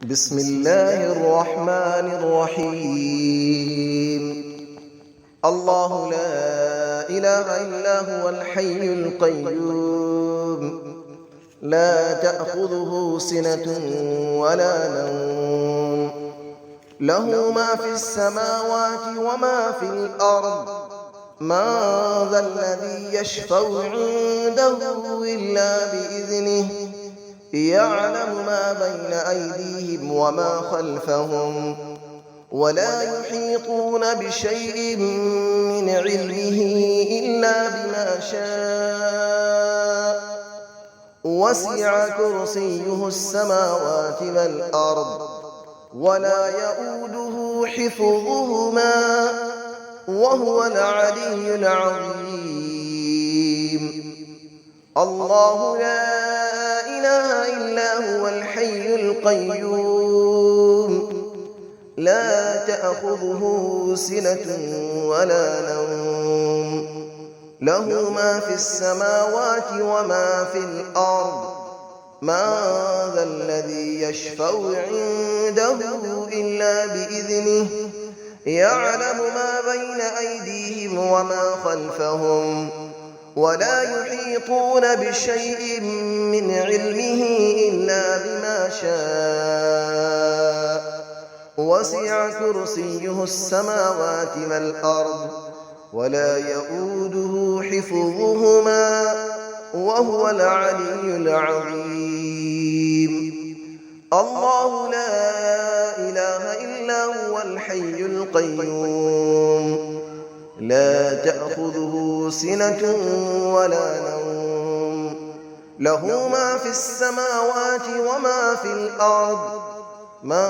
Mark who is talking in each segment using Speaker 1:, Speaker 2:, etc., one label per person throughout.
Speaker 1: بسم الله الرحمن الرحيم. الله لا إله إلا هو الحي القيوم، لا تأخذه سنة ولا نوم، له ما في السماوات وما في الأرض. من ذا الذي يشفع عنده إلا بإذنه، يعلم ما بين أيديهم وما خلفهم، ولا يحيطون بشيء من علمه إلا بما شاء. وسع كرسيه السماوات والأرض، ولا يؤوده حفظهما، وهو العلي العظيم. الله لا إله إلا هو الحي القيوم، لا تأخذه سنة ولا نوم، له ما في السماوات وما في الأرض. من ذا الذي يشفع عنده إلا بإذنه، يعلم ما بين أيديهم وما خلفهم، ولا يحيطون بشيء من علمه إلا بما شاء. وسع كرسيه السماوات والأرض، ولا يؤوده حفظهما، وهو العلي العظيم. الله لا إله إلا هو الحي القيوم، لا تأخذه سنة ولا نوم، له ما في السماوات وما في الأرض. من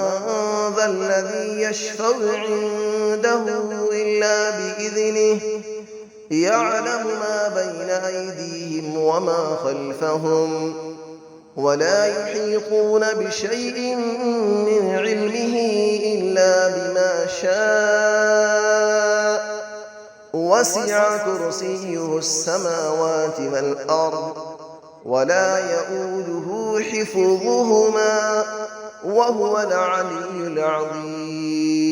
Speaker 1: ذا الذي يشفع عنده إلا بإذنه، يعلم ما بين أيديهم وما خلفهم، ولا يحيطون بشيء من علمه إلا بما شاء. وسع كرسيه السماوات والأرض، ولا يؤوده حفظهما، وهو العلي العظيم.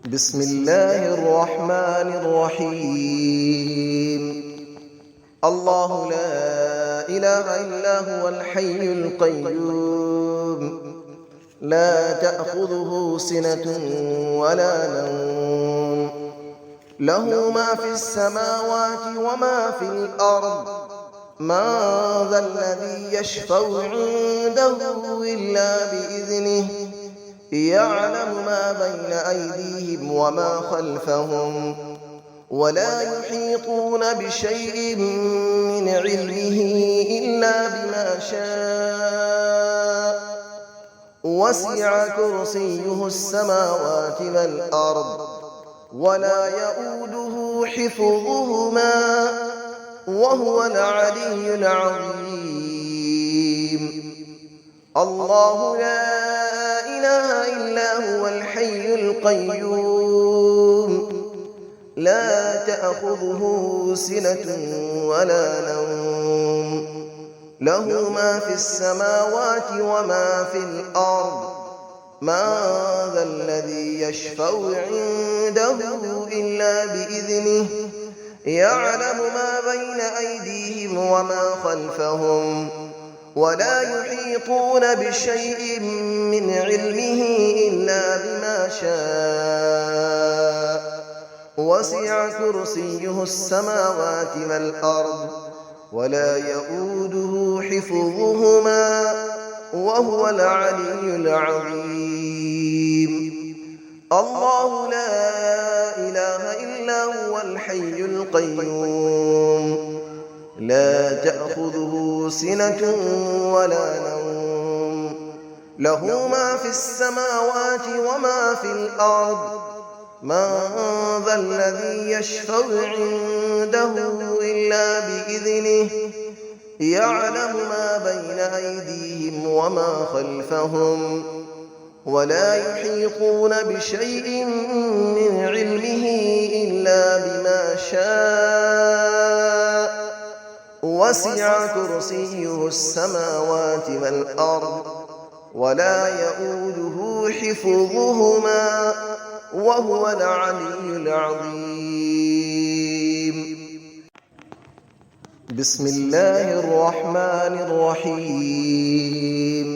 Speaker 1: بسم الله الرحمن الرحيم. الله لا إله إلا هو الحي القيوم، لا تأخذه سنة ولا نوم، له ما في السماوات وما في الأرض. من ذا الذي يشفع عنده إلا بإذنه، يعلم ما بين أيديهم وما خلفهم، ولا يحيطون بشيء من علمه إلا بما شاء. وسع كرسيه السماوات والأرض، ولا يؤوده حفظهما، وهو العلي العظيم. الله لا إله إلا هو الحي القيوم، لا تأخذه سنة ولا نوم، له ما في السماوات وما في الأرض. من ذا الذي يشفع عنده إلا بإذنه، يعلم ما بين أيديهم وما خلفهم، ولا يحيطون بشيء من علمه إلا بما شاء. وسع كرسيه السماوات والأرض، ولا يؤوده حفظهما، وهو العلي العظيم. الله لا إله إلا هو الحي القيوم، لا تأخذه سنة ولا نوم، له ما في السماوات وما في الأرض. من ذا الذي يشفع عنده إلا بإذنه، يعلم ما بين أيديهم وما خلفهم، ولا يحيطون بشيء من علمه إلا بما شاء. وسع كرسيه السماوات والأرض ولا يؤوده حفظهما وهو العلي العظيم. بسم الله الرحمن الرحيم.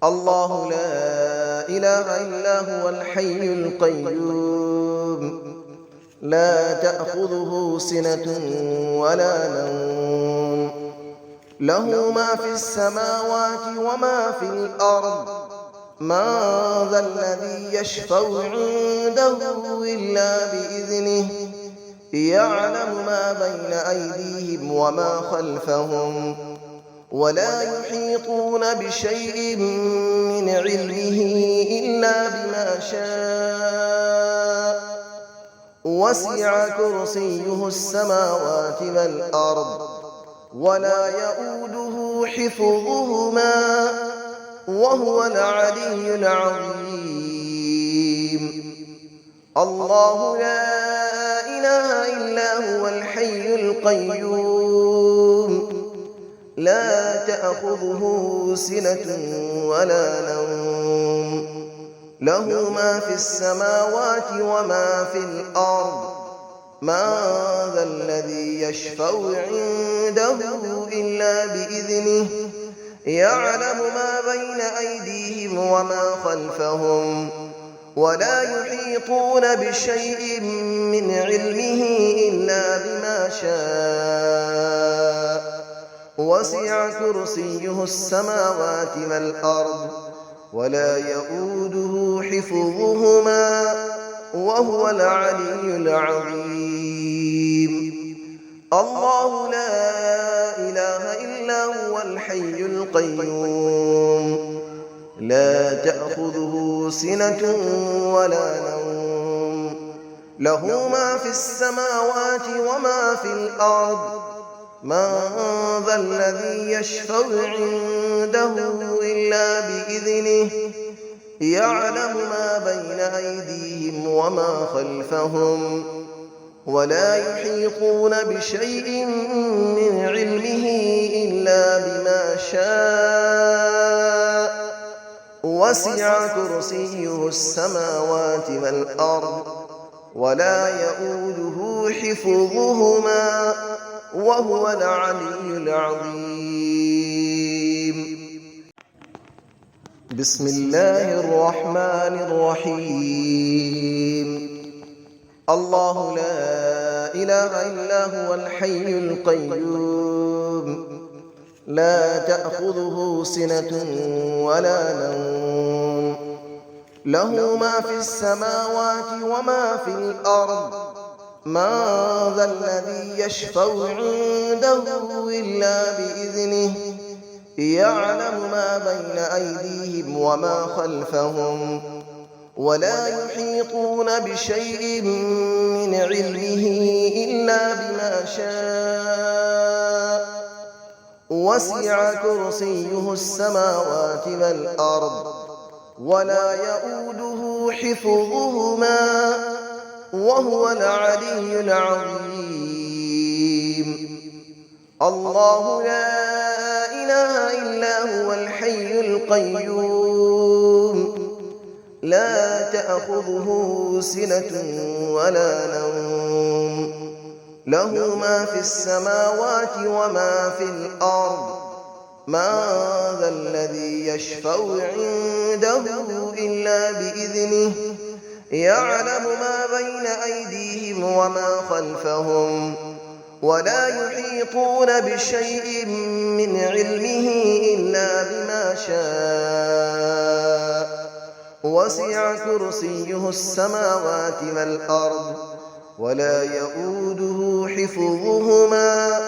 Speaker 1: الله لا إله إلا هو الحي القيوم لا تأخذه سنة ولا نوم له ما في السماوات وما في الأرض من ذا الذي يشفع عنده إلا بإذنه يعلم ما بين أيديهم وما خلفهم ولا يحيطون بشيء من علمه إلا بما شاء وسع كرسيه السماوات والأرض ولا يؤوده حفظهما وهو العلي العظيم. الله لا إله إلا هو الحي القيوم لا تأخذه سنة ولا نوم له ما في السماوات وما في الأرض من ذا الذي يشفع عنده إلا بإذنه يعلم ما بين أيديهم وما خلفهم ولا يحيطون بشيء من علمه إلا بما شاء وسع كرسيه السماوات والأرض ولا يؤوده حفظهما وهو العلي العظيم. الله لا إله إلا هو الحي القيوم لا تأخذه سنة ولا نوم له ما في السماوات وما في الأرض من ذا الذي يشفع عنده إلا بإذنه يعلم ما بين أيديهم وما خلفهم ولا يحيطون بشيء من علمه إلا بما شاء وسع كرسيه السماوات والأرض ولا يؤوده حفظهما وهو العلي العظيم. بسم الله الرحمن الرحيم. الله لا إله إلا هو الحي القيوم لا تأخذه سنة ولا نوم له ما في السماوات وما في الأرض من ذا الذي يشفع عنده إلا بإذنه يعلم ما بين أيديهم وما خلفهم ولا يحيطون بشيء من علمه إلا بما شاء وسع كرسيه السماوات والأرض ولا يؤوده حفظهما وهو العلي العظيم. الله لا إله إلا هو الحي القيوم لا تأخذه سنة ولا نوم له ما في السماوات وما في الأرض من ذا الذي يشفع عنده إلا بإذنه يعلم ما بين أيديهم وما خلفهم ولا يحيطون بشيء من علمه إلا بما شاء وسع كرسيه السماوات والأرض ولا يؤوده حفظهما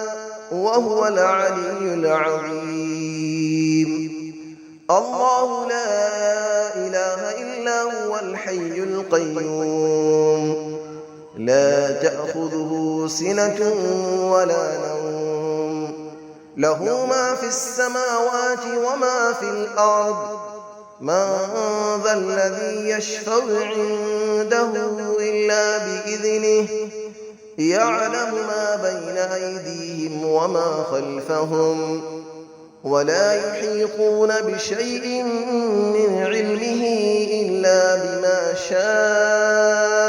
Speaker 1: وهو العلي العظيم. الله لا إله إلا هو الحي القيوم لا تأخذه سنة ولا نوم له ما في السماوات وما في الأرض من ذا الذي يشفع عنده إلا بإذنه يعلم ما بين أيديهم وما خلفهم ولا يحيطون بشيء من علمه إلا بما شاء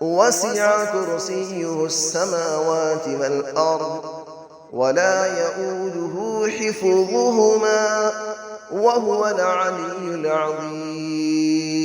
Speaker 1: وسع كرسيه السماوات والأرض ولا يئوده حفظهما وهو العلي العظيم